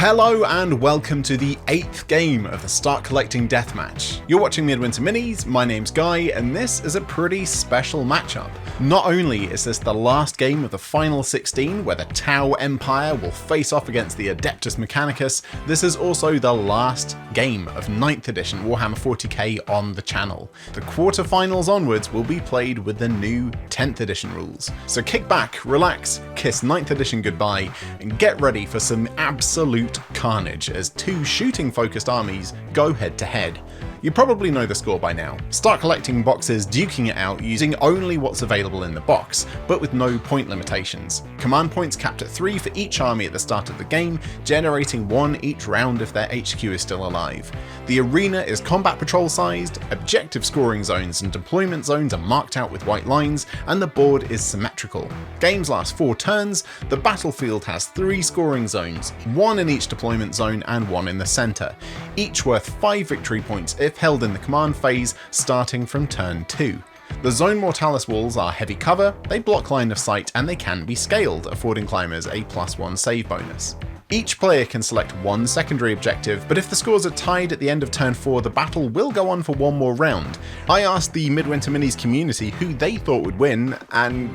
Hello and welcome to the 8th game of the Start Collecting Deathmatch. You're watching Midwinter Minis, my name's Guy, and this is a pretty special matchup. Not only is this the last game of the final 16 where the Tau Empire will face off against the Adeptus Mechanicus, this is also the last game of 9th edition Warhammer 40k on the channel. The quarterfinals onwards will be played with the new 10th edition rules. So kick back, relax, kiss 9th edition goodbye, and get ready for some absolute carnage as two shooting focused armies go head to head. You probably know the score by now. Start collecting boxes, duking it out using only what's available in the box, but with no point limitations. Command points capped at 3 for each army at the start of the game, generating 1 each round if their HQ is still alive. The arena is combat patrol sized, objective scoring zones and deployment zones are marked out with white lines, and the board is symmetrical. Games last 4 turns, the battlefield has 3 scoring zones, 1 in each deployment zone and 1 in the centre, each worth 5 victory points if held in the command phase starting from turn 2. The Zone Mortalis walls are heavy cover, they block line of sight and they can be scaled, affording climbers a +1 save bonus. Each player can select 1 secondary objective, but if the scores are tied at the end of turn 4, the battle will go on for 1 more round. I asked the Midwinter Minis community who they thought would win, and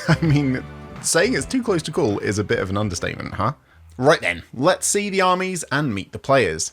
I mean, saying it's too close to call is a bit of an understatement, huh? Right then, let's see the armies and meet the players.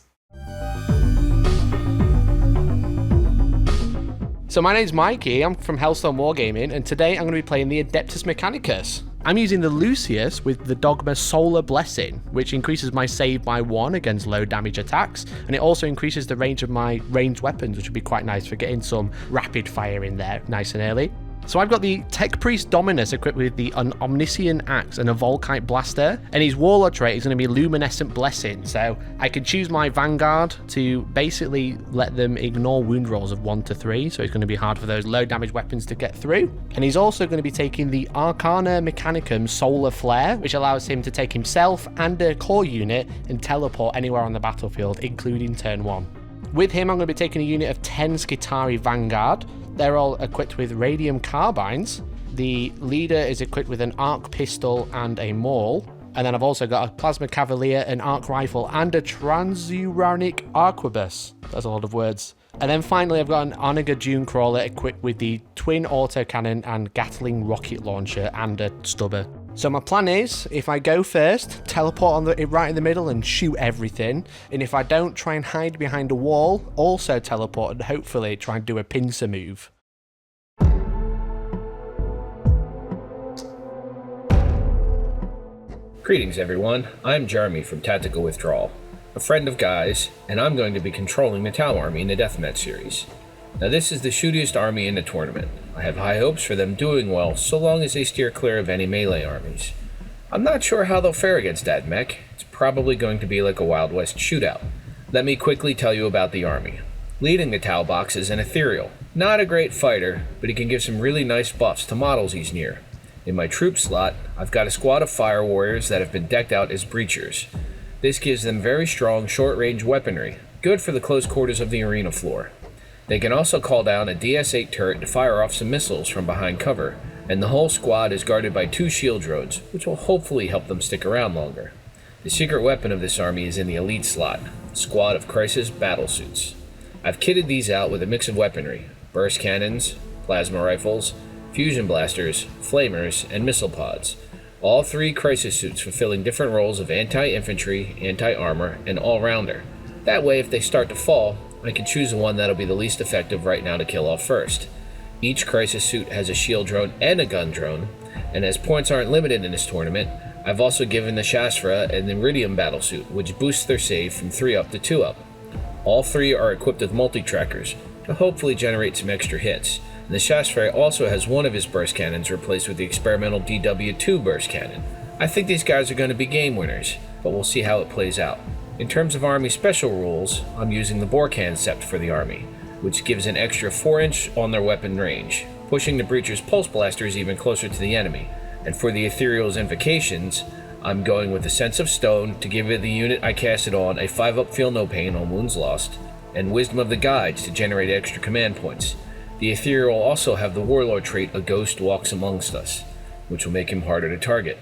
So my name's Mikey, I'm from Hellstone Wargaming, and today I'm going to be playing the Adeptus Mechanicus. I'm using the Lucius with the Dogma Solar Blessing, which increases my save by 1 against low damage attacks, and it also increases the range of my ranged weapons, which would be quite nice for getting some rapid fire in there nice and early. So I've got the Tech Priest Dominus equipped with the Omniscient Axe and a Volkite Blaster, and his Warlord trait is going to be Luminescent Blessing, so I can choose my Vanguard to basically let them ignore wound rolls of 1 to 3, so it's going to be hard for those low damage weapons to get through. And he's also going to be taking the Arcana Mechanicum Solar Flare, which allows him to take himself and a core unit and teleport anywhere on the battlefield, including turn 1. With him, I'm going to be taking a unit of 10 Skitarii Vanguard. They're all equipped with Radium Carbines. The leader is equipped with an Arc Pistol and a Maul. And then I've also got a Plasma Cavalier, an Arc Rifle, and a Transuranic Arquebus. That's a lot of words. And then finally, I've got an Onager Dune Crawler equipped with the Twin Autocannon and Gatling Rocket Launcher and a Stubber. So my plan is, if I go first, teleport right in the middle and shoot everything. And if I don't, try and hide behind a wall, also teleport and hopefully try and do a pincer move. Greetings everyone, I'm Jeremy from Tactical Withdrawal, a friend of Guy's, and I'm going to be controlling the Tau army in the Deathmatch series. Now this is the shootiest army in the tournament. I have high hopes for them doing well, so long as they steer clear of any melee armies. I'm not sure how they'll fare against Ad-Mech. It's probably going to be like a Wild West shootout. Let me quickly tell you about the army. Leading the Tau box is an Ethereal. Not a great fighter, but he can give some really nice buffs to models he's near. In my troop slot, I've got a squad of fire warriors that have been decked out as breachers. This gives them very strong short-range weaponry, good for the close quarters of the arena floor. They can also call down a DS-8 turret to fire off some missiles from behind cover, and the whole squad is guarded by 2 shield drones, which will hopefully help them stick around longer. The secret weapon of this army is in the elite slot, a squad of Crisis battlesuits. I've kitted these out with a mix of weaponry, burst cannons, plasma rifles, fusion blasters, flamers, and missile pods. All 3 Crisis suits fulfilling different roles of anti-infantry, anti-armor, and all-rounder. That way, if they start to fall, I can choose the one that'll be the least effective right now to kill off first. Each Crisis suit has a shield drone and a gun drone, and as points aren't limited in this tournament, I've also given the Shastra an Iridium battlesuit, which boosts their save from 3 up to 2 up. All 3 are equipped with multi-trackers, to hopefully generate some extra hits, and the Shastra also has one of his burst cannons replaced with the experimental DW2 burst cannon. I think these guys are going to be game winners, but we'll see how it plays out. In terms of army special rules, I'm using the Borkan Sept for the army, which gives an extra 4-inch on their weapon range, pushing the Breacher's Pulse Blasters even closer to the enemy. And for the Ethereal's Invocations, I'm going with the Sense of Stone to give the unit I cast it on a 5-up Feel No Pain on wounds lost, and Wisdom of the Guides to generate extra command points. The Ethereal will also have the Warlord trait A Ghost Walks Amongst Us, which will make him harder to target.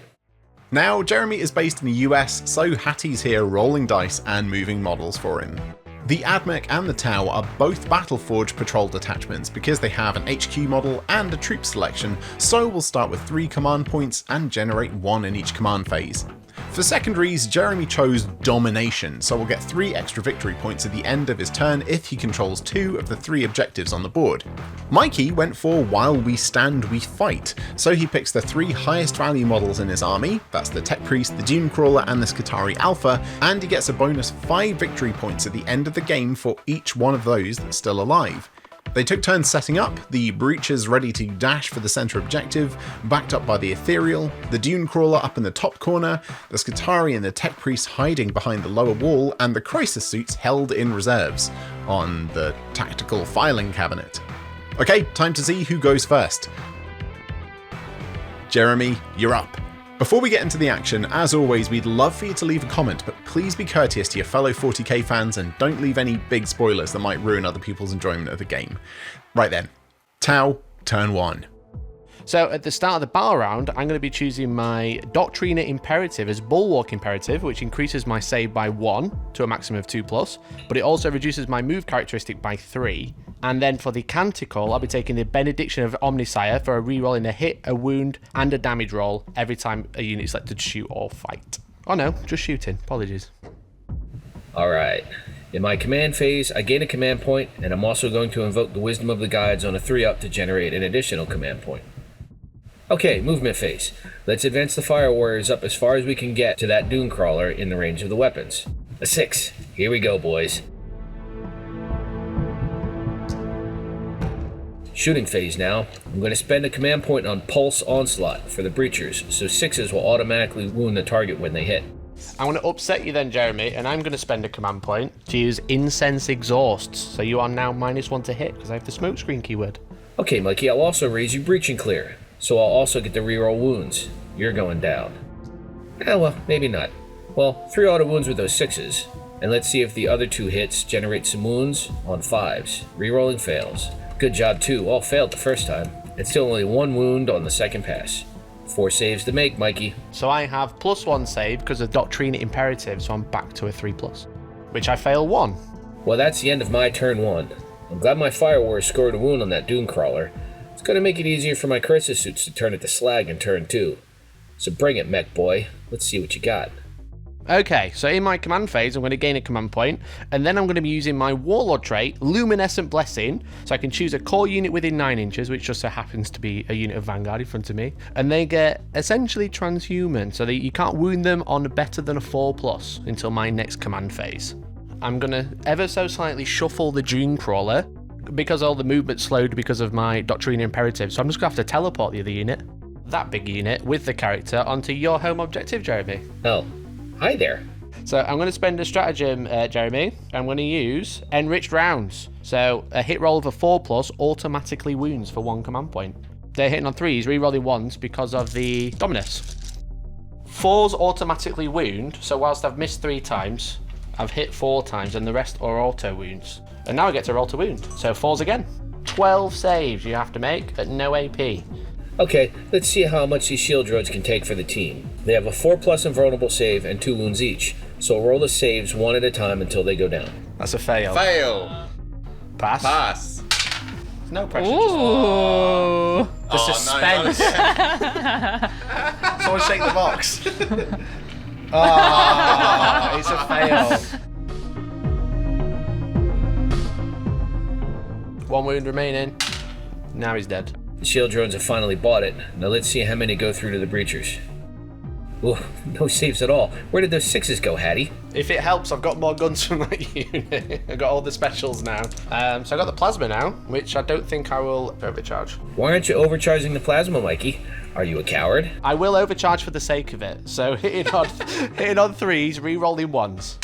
Now, Jeremy is based in the US, so Hattie's here rolling dice and moving models for him. The Ad-Mech and the Tau are both Battleforge patrol detachments because they have an HQ model and a troop selection, so we'll start with 3 command points and generate 1 in each command phase. For secondaries, Jeremy chose Domination, so we'll get 3 extra victory points at the end of his turn if he controls 2 of the 3 objectives on the board. Mikey went for While We Stand We Fight, so he picks the 3 highest value models in his army, that's the Tech Priest, the Dune Crawler and the Skitarii Alpha, and he gets a bonus 5 victory points at the end of the game for each one of those that's still alive. They took turns setting up, the Breachers ready to dash for the centre objective, backed up by the Ethereal, the Dune Crawler up in the top corner, the Skitarii and the Tech Priest hiding behind the lower wall, and the Crisis Suits held in reserves on the tactical filing cabinet. Okay, time to see who goes first. Jeremy, you're up. Before we get into the action, as always, we'd love for you to leave a comment, but please be courteous to your fellow 40k fans and don't leave any big spoilers that might ruin other people's enjoyment of the game. Right then, Tau, turn 1. So at the start of the battle round, I'm going to be choosing my Doctrina Imperative as Bulwark Imperative, which increases my save by 1 to a maximum of 2+, but it also reduces my move characteristic by 3. And then for the Canticle, I'll be taking the Benediction of Omnisire for a reroll in a hit, a wound, and a damage roll every time a unit is selected to shoot or fight. Oh no, just shooting. Apologies. Alright. In my command phase, I gain a command point, and I'm also going to invoke the Wisdom of the Guides on a 3-up to generate an additional command point. Okay, movement phase. Let's advance the Fire Warriors up as far as we can get to that Dune Crawler in the range of the weapons. A 6. Here we go, boys. Shooting phase now. I'm going to spend a command point on Pulse Onslaught for the Breachers, so 6s will automatically wound the target when they hit. I'm going to upset you then, Jeremy, and I'm going to spend a command point to use Incense Exhausts, so you are now -1 to hit because I have the smokescreen keyword. Okay, Mikey, I'll also raise you Breach and Clear, so I'll also get to reroll wounds. You're going down. Well, maybe not. Well, 3 auto wounds with those 6s, and let's see if the other 2 hits generate some wounds on 5s. Rerolling fails. Good job too, all failed the first time. It's still only 1 wound on the second pass. 4 saves to make, Mikey. So I have +1 save because of Doctrina Imperative, so I'm back to a 3+, which I fail 1. Well, that's the end of my turn 1. I'm glad my Fire Warrior scored a wound on that Dune Crawler. It's going to make it easier for my Crisis Suits to turn it to slag in turn 2. So bring it, mech boy. Let's see what you got. Okay, so in my command phase, I'm going to gain a command point, and then I'm going to be using my Warlord trait, Luminescent Blessing, so I can choose a core unit within 9 inches, which just so happens to be a unit of Vanguard in front of me, and they get essentially transhuman, so that you can't wound them on better than a 4+ until my next command phase. I'm going to ever so slightly shuffle the Dune Crawler, because all the movement's slowed because of my Doctrina Imperative, so I'm just going to have to teleport the other unit, that big unit, with the character onto your home objective, Jeremy. Oh. Hi there. So I'm going to spend a stratagem, Jeremy. I'm going to use Enriched Rounds. So a hit roll of a 4+ automatically wounds for 1 command point. They're hitting on 3s, rerolling 1s because of the Dominus. 4s automatically wound, so whilst I've missed 3 times, I've hit 4 times and the rest are auto wounds. And now I get to roll to wound, so 4s again. 12 saves you have to make at no AP. Okay, let's see how much these shield droids can take for the team. They have a 4+ invulnerable save and 2 wounds each, so roll the saves 1 at a time until they go down. That's a fail. Fail. Pass. Pass. No pressure. Ooh. The suspense. Someone shake the box. Oh, it's a fail. 1 wound remaining. Now he's dead. The shield drones have finally bought it. Now let's see how many go through to the Breachers. Ooh, no saves at all. Where did those 6s go, Hattie? If it helps, I've got more guns from that unit. I've got all the specials now. So I've got the plasma now, which I don't think I will overcharge. Why aren't you overcharging the plasma, Mikey? Are you a coward? I will overcharge for the sake of it. So hitting on 3s, re-rolling 1s.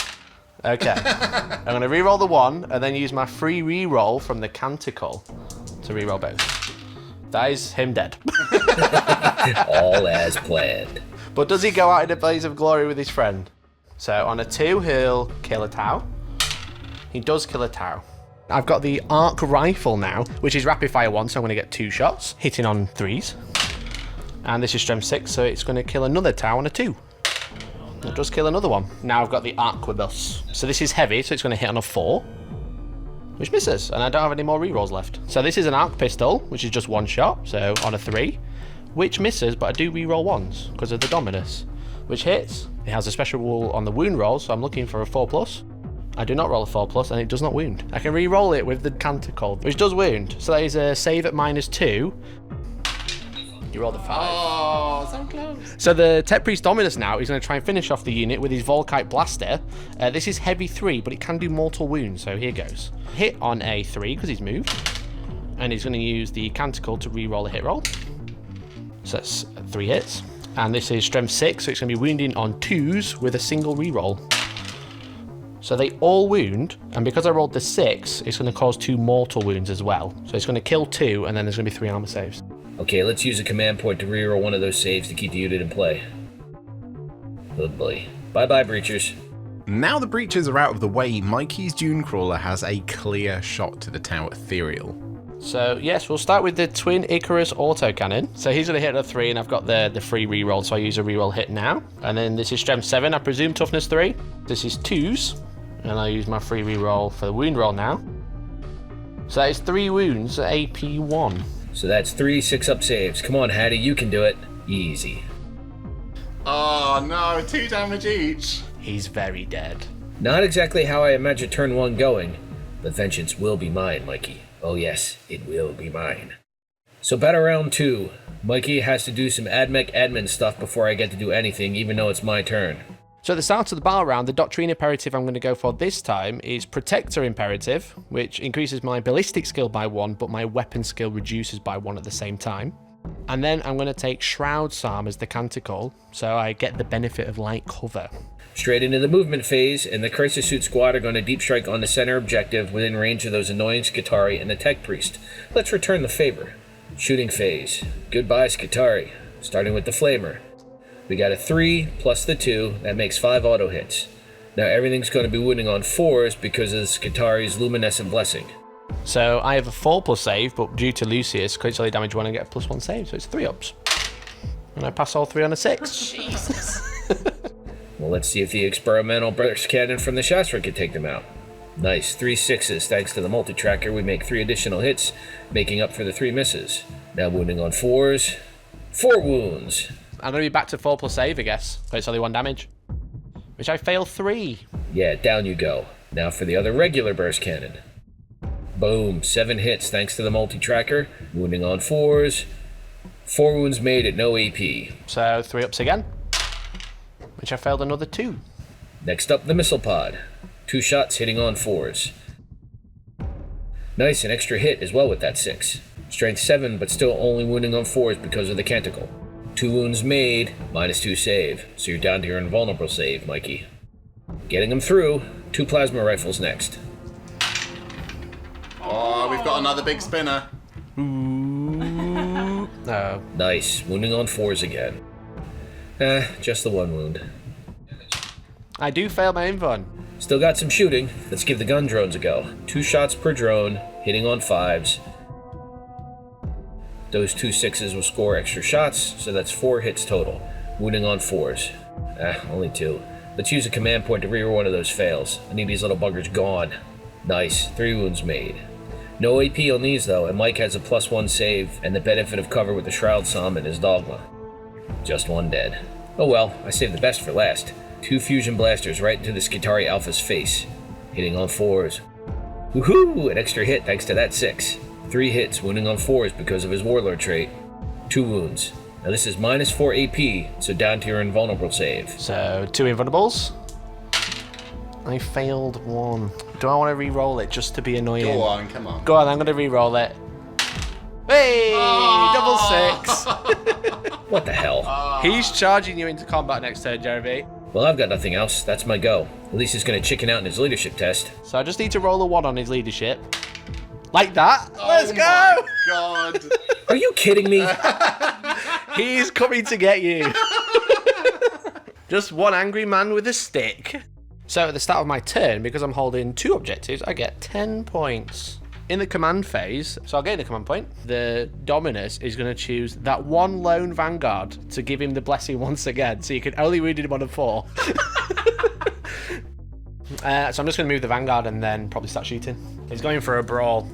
Okay. I'm going to re-roll the 1 and then use my free re-roll from the Canticle to re-roll both. That is him dead. All as planned. But does he go out in a blaze of glory with his friend? So on a 2, he'll kill a Tau. He does kill a Tau. I've got the arc rifle now, which is rapid fire 1, so I'm going to get 2 shots, hitting on 3s. And this is strength 6, so it's going to kill another tower on a 2. It does kill another one. Now I've got the arquebus. So this is heavy, so it's going to hit on a 4. Which misses, and I don't have any more rerolls left. So this is an arc pistol, which is just 1 shot, so on a 3. Which misses, but I do reroll 1s because of the Dominus. Which hits. It has a special rule on the wound roll, so I'm looking for a 4+. I do not roll a 4+, and it does not wound. I can re-roll it with the Canticle, which does wound. So that is a save at -2. You rolled a 5. Oh, so close. So the Tech Priest Dominus now is going to try and finish off the unit with his Volkite Blaster. This is heavy 3, but it can do mortal wounds, so here goes. Hit on a 3 because he's moved. And he's going to use the Canticle to re-roll a hit roll. So that's 3 hits. And this is strength 6, so it's going to be wounding on 2s with a single re-roll. So they all wound, and because I rolled the 6, it's going to cause 2 mortal wounds as well. So it's going to kill 2, and then there's going to be 3 armor saves. Okay, let's use a command point to reroll one of those saves to keep the unit in play. Good boy. Bye-bye, Breachers. Now the breaches are out of the way, Mikey's Dune Crawler has a clear shot to the Tower Ethereal. So yes, we'll start with the Twin Icarus Autocannon. So he's going to hit a 3, and I've got the free reroll, so I use a reroll hit now. And then this is strength 7, I presume toughness 3. This is 2s, and I use my free reroll for the wound roll now. So that is 3 wounds at AP 1. So that's 3 6-up saves. Come on, Hattie, you can do it. Easy. Oh no, 2 damage each. He's very dead. Not exactly how I imagine turn 1 going, but vengeance will be mine, Mikey. Oh yes, it will be mine. So battle round 2. Mikey has to do some Ad-Mech admin stuff before I get to do anything, even though it's my turn. So at the start of the battle round, the Doctrine Imperative I'm going to go for this time is Protector Imperative, which increases my ballistic skill by 1, but my weapon skill reduces by 1 at the same time. And then I'm going to take Shroud Psalm as the Canticle, so I get the benefit of light cover. Straight into the movement phase, and the Crisis Suit Squad are going to deep strike on the center objective within range of those annoying Skitarii and the Tech Priest. Let's return the favor. Shooting phase. Goodbye, Skitarii. Starting with the Flamer. We got a 3 plus the 2, that makes 5 auto hits. Now everything's going to be wounding on 4s because of the Skitarii's Luminescent Blessing. So I have a 4+ save, but due to Lucius, critical only damage 1 and get a +1 save, so it's 3 ups. And I pass all 3 on a 6. Jesus. Well, let's see if the experimental burst cannon from the Shastra can take them out. Nice, 3 6s thanks to the multi-tracker. We make 3 additional hits, making up for the 3 misses. Now wounding on 4s. 4 wounds. I'm going to be back to 4+ save, I guess, but it's only 1 damage. Which I fail 3. Yeah, down you go. Now for the other regular burst cannon. Boom, 7 hits thanks to the multi-tracker. Wounding on 4s. 4 wounds made at no AP. So 3 ups again. Which I failed another 2. Next up, the missile pod. 2 shots hitting on 4s. Nice, an extra hit as well with that 6. Strength 7, but still only wounding on 4s because of the Canticle. 2 wounds made, -2 save. So you're down to your invulnerable save, Mikey. Getting them through. 2 plasma rifles next. Oh, we've got another big spinner. No. Nice, wounding on 4s again. Just the 1 wound. I do fail my invuln. Still got some shooting. Let's give the gun drones a go. 2 shots per drone, hitting on 5s. Those 2 6s will score extra shots, so that's 4 hits total. Wounding on 4s. Only 2. Let's use a command point to reroll one of those fails. I need these little buggers gone. Nice, 3 wounds made. No AP on these though, and Mike has a +1 save and the benefit of cover with the Shroud Psalm and his Dogma. Just 1 dead. Oh well, I saved the best for last. 2 fusion blasters right into the Skitarii Alpha's face, hitting on 4s. Woohoo! An extra hit thanks to that 6. 3 hits, wounding on 4s because of his Warlord trait. 2 wounds. Now this is -4 AP, so down to your invulnerable save. So 2 invulnerables. I failed 1. Do I want to re-roll it just to be annoying? Go on, come on. Go on, I'm going to re-roll it. Hey! Double 6! What the hell? He's charging you into combat next turn, Jeremy. Well, I've got nothing else. That's my go. At least he's going to chicken out in his leadership test. So I just need to roll a 1 on his leadership. Like that. Let's go! Oh my God. Are you kidding me? He's coming to get you. Just one angry man with a stick. So at the start of my turn, because I'm holding 2 objectives, I get 10 points. In the command phase, so I'll gain the command point, the Dominus is going to choose that one lone Vanguard to give him the blessing once again, so you can only wound him on a 4. So I'm just going to move the Vanguard and then probably start shooting. He's going for a brawl.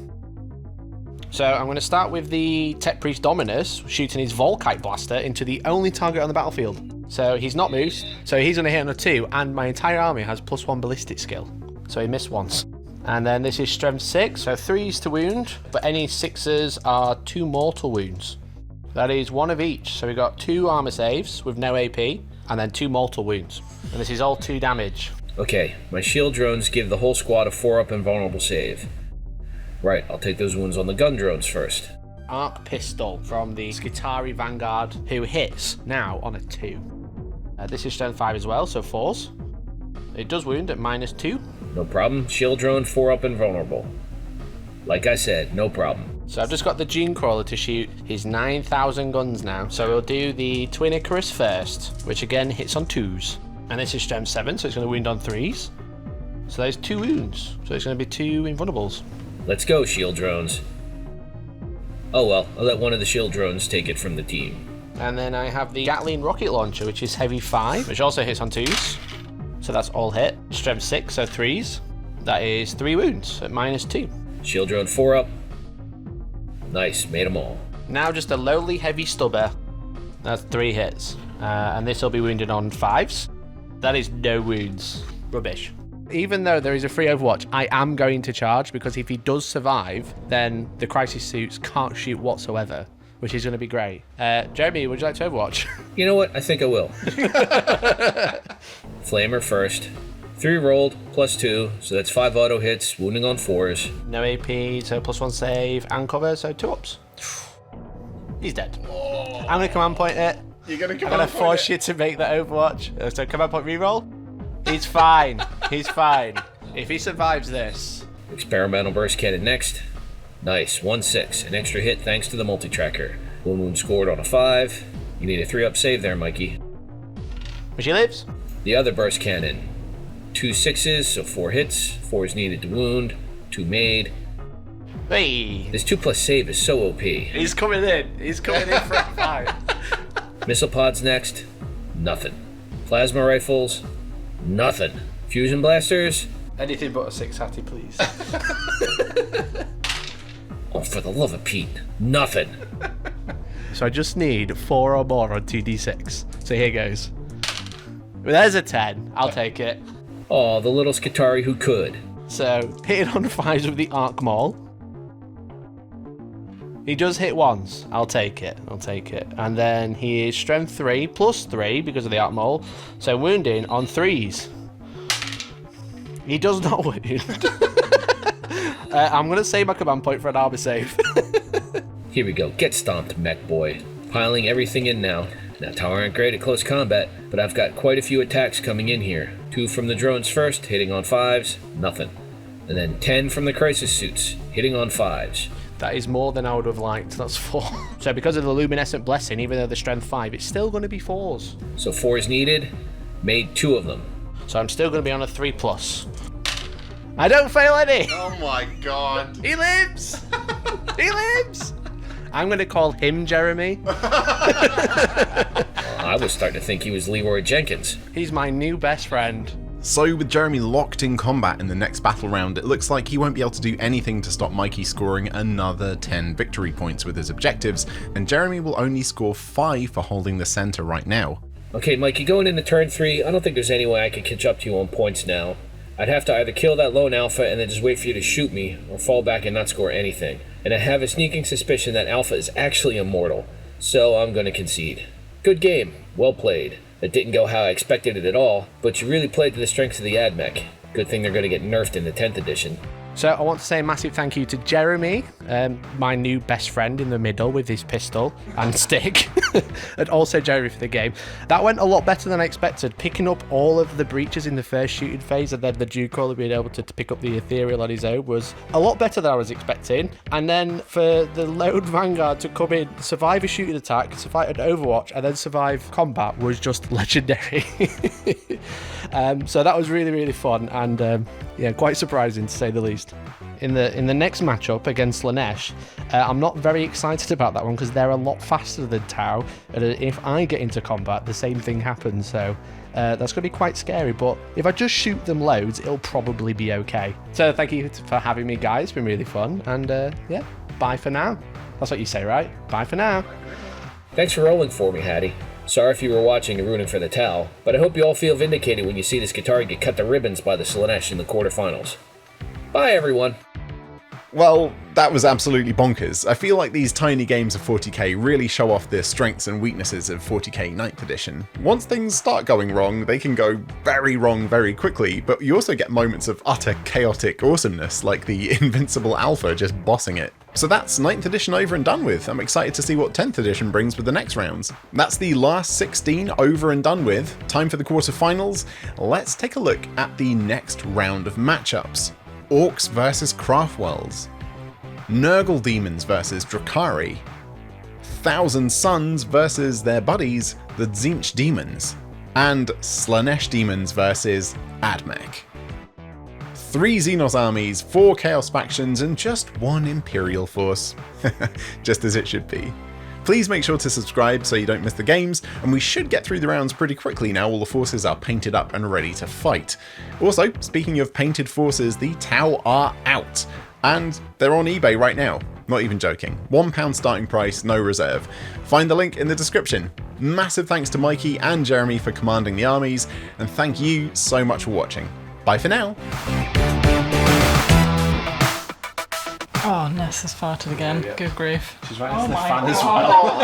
So I'm going to start with the Tech Priest Dominus, shooting his Volkite Blaster into the only target on the battlefield. So he's not moved, so he's going to hit on a 2, and my entire army has +1 ballistic skill. So he missed once. And then this is strength 6, so 3s to wound, but any 6s are 2 mortal wounds. That is 1 of each. So we got 2 armor saves with no AP, and then 2 mortal wounds. And this is all 2 damage. Okay, my shield drones give the whole squad a 4-up invulnerable save. Right, I'll take those wounds on the gun drones first. Arc Pistol from the Skitari Vanguard, who hits now on a 2. This is strength 5 as well, so 4s. It does wound at -2. No problem. Shield drone 4-up invulnerable. Like I said, no problem. So I've just got the Gene Crawler to shoot his 9,000 guns now. So we'll do the Twin Icarus first, which again hits on 2s. And this is strength 7, so it's going to wound on 3s. So there's 2 wounds. So it's going to be 2 invulnerables. Let's go, shield drones. Oh well, I'll let one of the shield drones take it from the team. And then I have the Gatling Rocket Launcher, which is heavy 5, which also hits on 2s. So that's all hit. Strength 6, so 3s. That is 3 wounds at -2. Shield drone 4-up. Nice, made them all. Now just a lowly heavy stubber. That's 3 hits. And this will be wounded on 5s. That is no wounds. Rubbish. Even though there is a free Overwatch, I am going to charge, because if he does survive, then the Crisis Suits can't shoot whatsoever, which is going to be great. Jeremy, would you like to Overwatch? You know what? I think I will. Flamer first. 3 rolled, +2, so that's 5 auto hits, wounding on 4s. No AP, so +1 save, and cover, so 2 ups. He's dead. I'm going to command point it. You're going to I'm going to force you to make that Overwatch. So command point reroll. He's fine. He's fine. If he survives this. Experimental burst cannon next. Nice, 1-6, an extra hit thanks to the multi-tracker. 1 wound scored on a 5. You need a 3-up save there, Mikey. But she lives. The other burst cannon. 2 6s, so 4 hits. 4s needed to wound. 2 made. Hey. This 2+ save is so OP. He's coming in. He's coming in for a 5. Missile pods next. Nothing. Plasma rifles. Nothing. Fusion blasters. Anything but a 6 hattie, please. Oh, for the love of Pete. Nothing. So I just need 4 or more on 2d6. So here goes. Well, there's a 10. I'll take it. Oh, the little Skitari who could. So, hitting on 5s with the Arc Maul. He does hit once. I'll take it. I'll take it. And then he is strength 3 +3 because of the Arc Maul. So wounding on 3s. He does not wound. I'm going to save my command point for an armor save. Here we go. Get stomped, mech boy. Piling everything in now. Now, Tower aren't great at close combat, but I've got quite a few attacks coming in here. 2 from the drones first, hitting on 5s, nothing. And then 10 from the Crisis Suits, hitting on 5s. That is more than I would have liked. That's 4. So because of the Luminescent Blessing, even though the strength 5, it's still going to be 4s. So 4s needed, made 2 of them. So I'm still going to be on a 3+. I don't fail any! Oh my god. He lives! He lives! I'm going to call him Jeremy. I was starting to think he was Leroy Jenkins. He's my new best friend. So with Jeremy locked in combat in the next battle round, it looks like he won't be able to do anything to stop Mikey scoring another 10 victory points with his objectives, and Jeremy will only score 5 for holding the center right now. Okay, Mikey, going into turn 3, I don't think there's any way I could catch up to you on points now. I'd have to either kill that lone alpha and then just wait for you to shoot me, or fall back and not score anything. And I have a sneaking suspicion that alpha is actually immortal, so I'm going to concede. Good game, well played. It didn't go how I expected it at all, but you really played to the strengths of the Ad-Mech. Good thing they're going to get nerfed in the 10th edition. So I want to say a massive thank you to Jeremy, my new best friend in the middle with his pistol and stick, and also Jeremy for the game. That went a lot better than I expected, picking up all of the breaches in the first shooting phase, and then the Dewcrawler being able to pick up the Ethereal on his own was a lot better than I was expecting. And then for the lone Vanguard to come in, survive a shooting attack, survive an Overwatch, and then survive combat was just legendary. So that was really, really fun, and yeah, quite surprising to say the least. in the next matchup against Slaanesh, I'm not very excited about that one because they're a lot faster than Tau, and if I get into combat, the same thing happens, so that's going to be quite scary, but if I just shoot them loads, it'll probably be okay. So thank you for having me, guys. It's been really fun, and yeah, bye for now. That's what you say, right? Bye for now. Thanks for rolling for me, Hattie. Sorry if you were watching and rooting for the Tau, but I hope you all feel vindicated when you see this guitar get cut to ribbons by the Slaanesh in the quarterfinals. Bye, everyone. Well, that was absolutely bonkers. I feel like these tiny games of 40k really show off the strengths and weaknesses of 40k 9th edition. Once things start going wrong, they can go very wrong very quickly, but you also get moments of utter chaotic awesomeness, like the Invincible Alpha just bossing it. So that's 9th edition over and done with. I'm excited to see what 10th edition brings with the next rounds. That's the last 16 over and done with. Time for the quarterfinals. Let's take a look at the next round of matchups. Orcs versus Craftwells, Nurgle Demons versus Drakari, Thousand Suns versus their buddies, the Tzeentch Demons, and Slaanesh Demons versus Ad-Mech. 3 Xenos armies, 4 Chaos factions, and just 1 Imperial force. Just as it should be. Please make sure to subscribe so you don't miss the games, and we should get through the rounds pretty quickly now all the forces are painted up and ready to fight. Also, speaking of painted forces, the Tau are out, and they're on eBay right now. Not even joking. £1 starting price, no reserve. Find the link in the description. Massive thanks to Mikey and Jeremy for commanding the armies, and thank you so much for watching. Bye for now. Oh, Ness has farted again. Good grief. She's right next to the fan as well.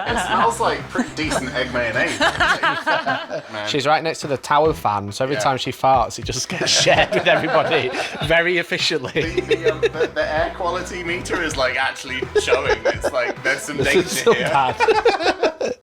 It smells like pretty decent egg mayonnaise. She's right next to the tower fan, so every time she farts, it just gets shared with everybody very efficiently. The air quality meter is like actually showing. It's like there's some danger This is so here. bad.